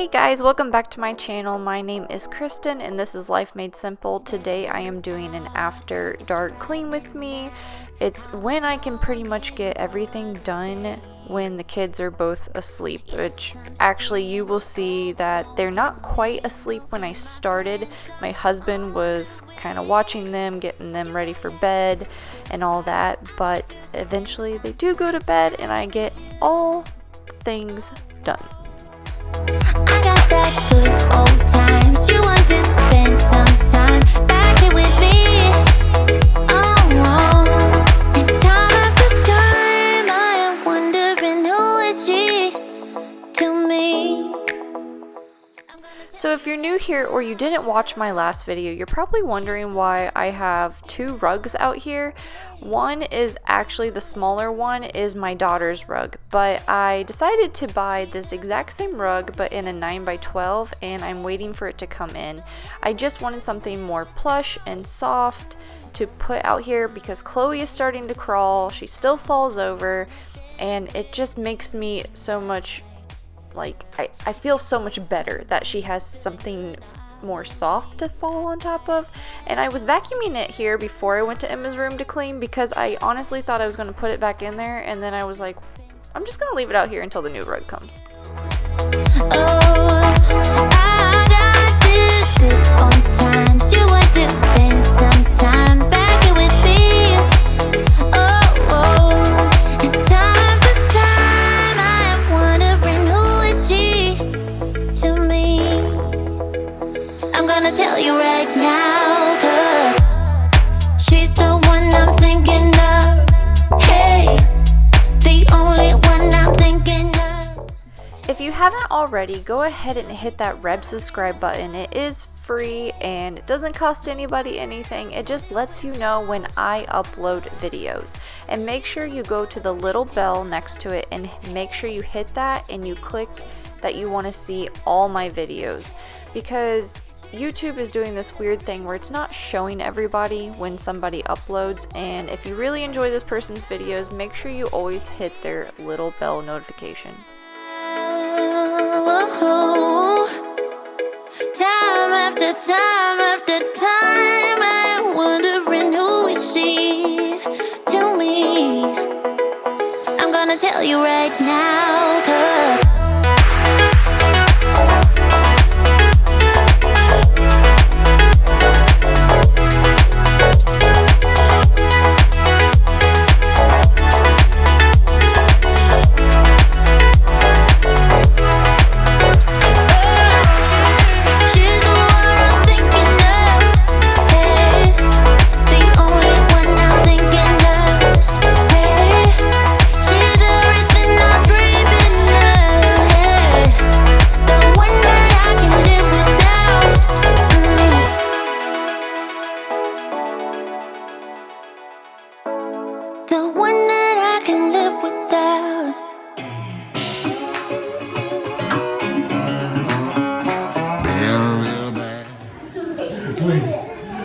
Hey guys, welcome back to my channel. My name is Kristen and this is Life Made Simple. Today I am doing an after dark clean with me. It's when I can pretty much get everything done when the kids are both asleep, which actually you will see that they're not quite asleep when I started. My husband was kind of watching them, getting them ready for bed and all that, but eventually they do go to bed and I get all things done. I got that good old times. You want to spend some time back here with me. Oh, and time after time, I am wondering who is she to me. So if you're new here or you didn't watch my last video, you're probably wondering why I have two rugs out here. One is actually, the smaller one is my daughter's rug, but I decided to buy this exact same rug but in a 9x12 and I'm waiting for it to come in. I just wanted something more plush and soft to put out here because Chloe is starting to crawl. She still falls over and it just makes me so much like I feel so much better that she has something more soft to fall on top of. And I was vacuuming it here before I went to Emma's room to clean because I honestly thought I was going to put it back in there, and then I was like, I'm just going to leave it out here until the new rug comes. Oh, I got this good old times. You want to spend some time back here with me. Oh, and time after time, I am wondering who is she to me. I'm gonna tell you right now, 'cause she's the one I'm thinking of. Hey, the only one I'm thinking of. If you haven't already, go ahead and hit that red subscribe button. It is free and it doesn't cost anybody anything. It just lets you know when I upload videos. And make sure you go to the little bell next to it and make sure you hit that and you click that you want to see all my videos, because YouTube is doing this weird thing where it's not showing everybody when somebody uploads, and if you really enjoy this person's videos, make sure you always hit their little bell notification. Oh, time after time, I'm wondering who is she to me. I'm gonna tell you right now, 'cause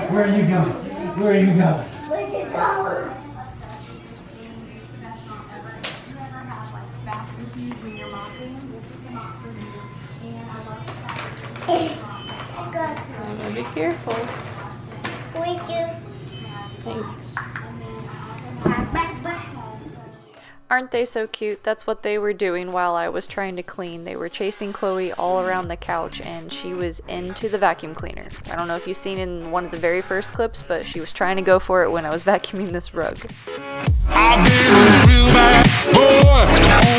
Where are you going? Where are you going? Where's it going? I got Be careful. Thank you. Thanks. Aren't they so cute? That's what they were doing while I was trying to clean. They were chasing Chloe all around the couch and she was into the vacuum cleaner. I don't know if you've seen in one of the very first clips, but she was trying to go for it when I was vacuuming this rug. I've been a real bad boy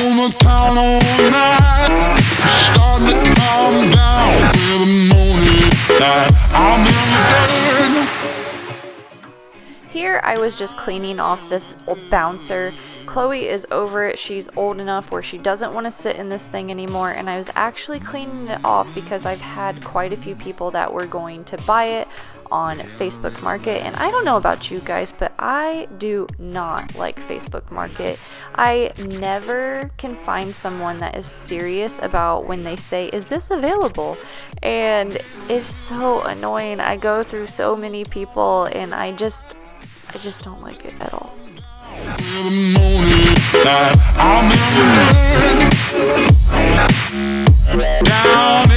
on the town all night. Starting to calm down with the morning light. I'm in the bed. Here I was just cleaning off this old bouncer. Chloe is over it. She's old enough where she doesn't want to sit in this thing anymore, and I was actually cleaning it off because I've had quite a few people that were going to buy it on Facebook Market, and I don't know about you guys, but I do not like Facebook Market. I never can find someone that is serious about when they say, is this available? And it's so annoying. I go through so many people and I just don't like it at all. I'm in the bed. Down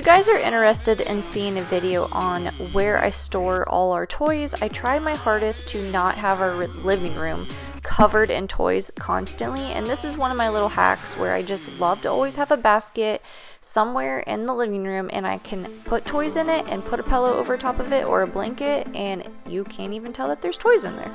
guys are interested in seeing a video on where I store all our toys, I try my hardest to not have our living room covered in toys constantly, and this is one of my little hacks where I just love to always have a basket somewhere in the living room and I can put toys in it and put a pillow over top of it or a blanket and you can't even tell that there's toys in there.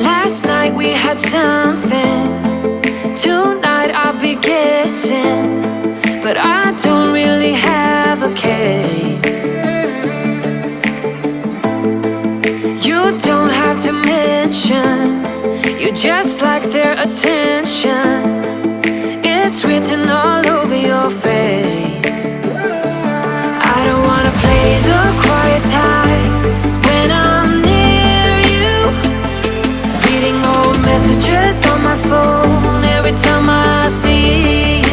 Last night we had something, tonight I'll be guessing, but I don't really have a case. You don't have to mention, you just like their attention. It's written all over your face. I don't wanna play the quiet type when I'm near you, reading old messages on my phone every time I see you.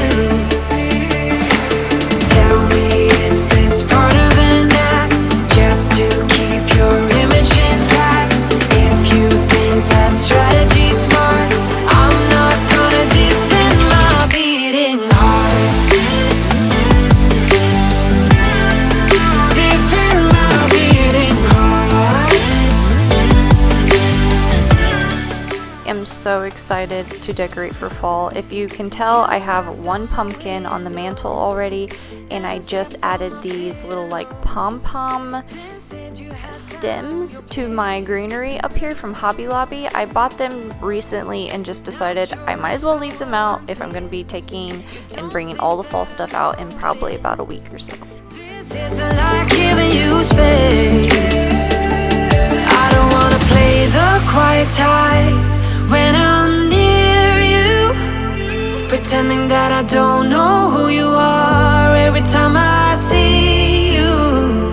Tell me, is this part of an act, just to keep your image intact? If you think that strategy's smart, I'm not gonna defend my beating heart. Defend my beating heart. I'm so excited to decorate for fall. If you can tell, I have one pumpkin on the mantle already, and I just added these little like pom-pom stems to my greenery up here from Hobby Lobby. I bought them recently and just decided I might as well leave them out if I'm going to be taking and bringing all the fall stuff out in probably about a week or so. This isn't like giving you space. I don't wanna play the quiet type when I'm near you, pretending that I don't know who you are every time I see you.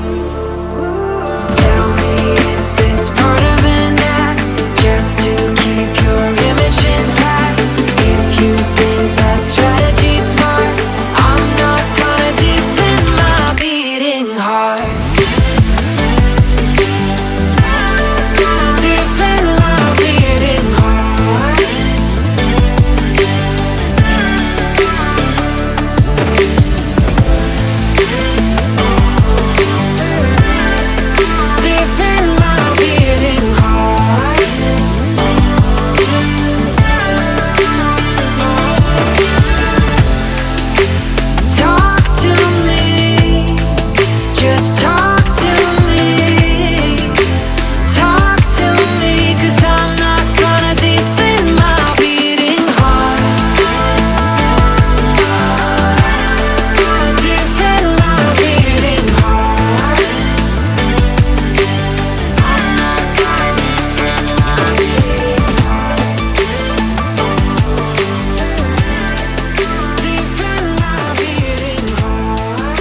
Tell me, is this part of an act, just to keep your image intact? If you think that strategy's smart, I'm not gonna defend my beating heart. Defend my beating heart. Defend my beating heart. Talk to me, just talk to me. Talk to me, 'cause I'm not gonna defend my beating heart. Defend my beating heart. I'm not gonna defend my beating heart. Defend my beating heart.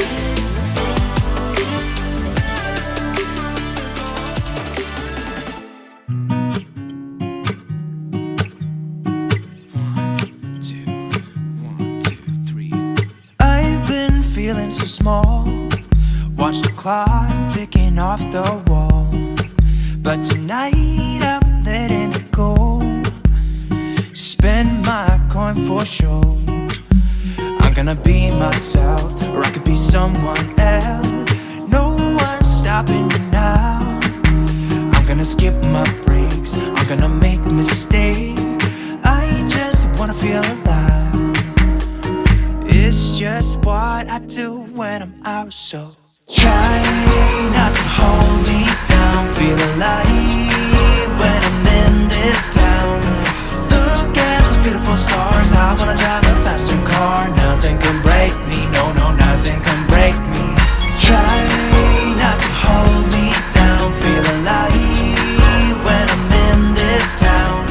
I've been feeling so small. Watch the clock ticking off the wall. But tonight I'm letting it go. Spend my coin for sure. I'm gonna be myself, or I could be someone else. No one's stopping me now. I'm gonna skip my breaks, I'm gonna make mistakes. I just wanna feel alive. It's just what I do when I'm out, so try not to hold me down. Feel alive when I'm in this town. Look at those beautiful stars. I wanna drive a faster car. Nothing can break me, no, no, nothing can break me. Try not to hold me down. Feel alive when I'm in this town.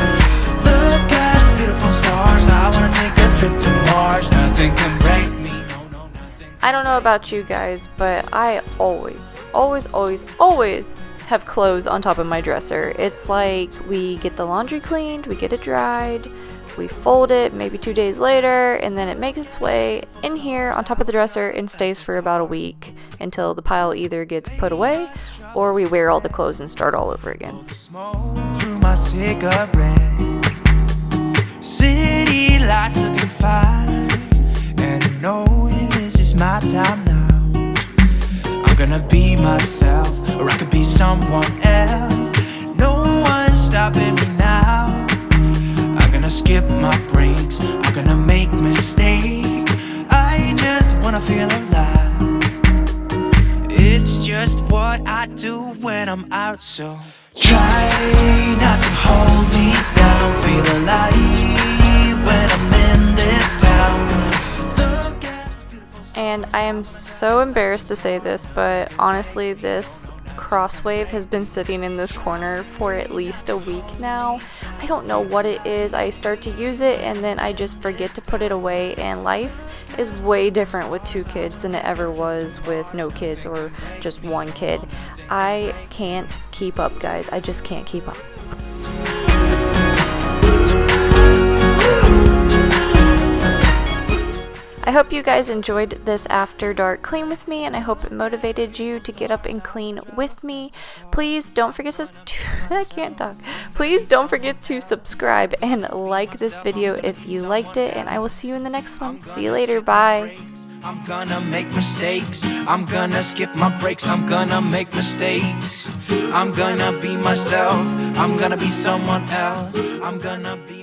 Look at those beautiful stars. I wanna take a trip to Mars. Nothing can break me, no, no, nothing. I don't know about you guys, but I always have clothes on top of my dresser. It's like we get the laundry cleaned, we get it dried, we fold it maybe 2 days later, and then it makes its way in here on top of the dresser and stays for about a week until the pile either gets put away or we wear all the clothes and start all over again. Smoke through my cigarette. City lights looking fine, and I know this is my time now. I'm gonna be myself, or I could be someone else. No one's stopping me now. I'm gonna skip my breaks, I'm gonna make mistakes. I just wanna feel alive. It's just what I do when I'm out, so try not to hold me down. Feel alive when I'm in this town. Look at this beautiful. And I am so embarrassed to say this, but honestly, this crosswave has been sitting in this corner for at least a week now. I don't know what it is. I start to use it and then I just forget to put it away, and life is way different with 2 kids than it ever was with no kids or just 1 kid. I can't keep up, guys. I just can't keep up. I hope you guys enjoyed this after dark clean with me, and I hope it motivated you to get up and clean with me. Please don't forget to I can't talk. Please don't forget to subscribe and like this video if you liked it, and I will see you in the next one. See you later. Bye. I'm gonna make mistakes, I'm gonna skip my breaks, I'm gonna make mistakes. I'm gonna be myself, I'm gonna be someone else, I'm gonna be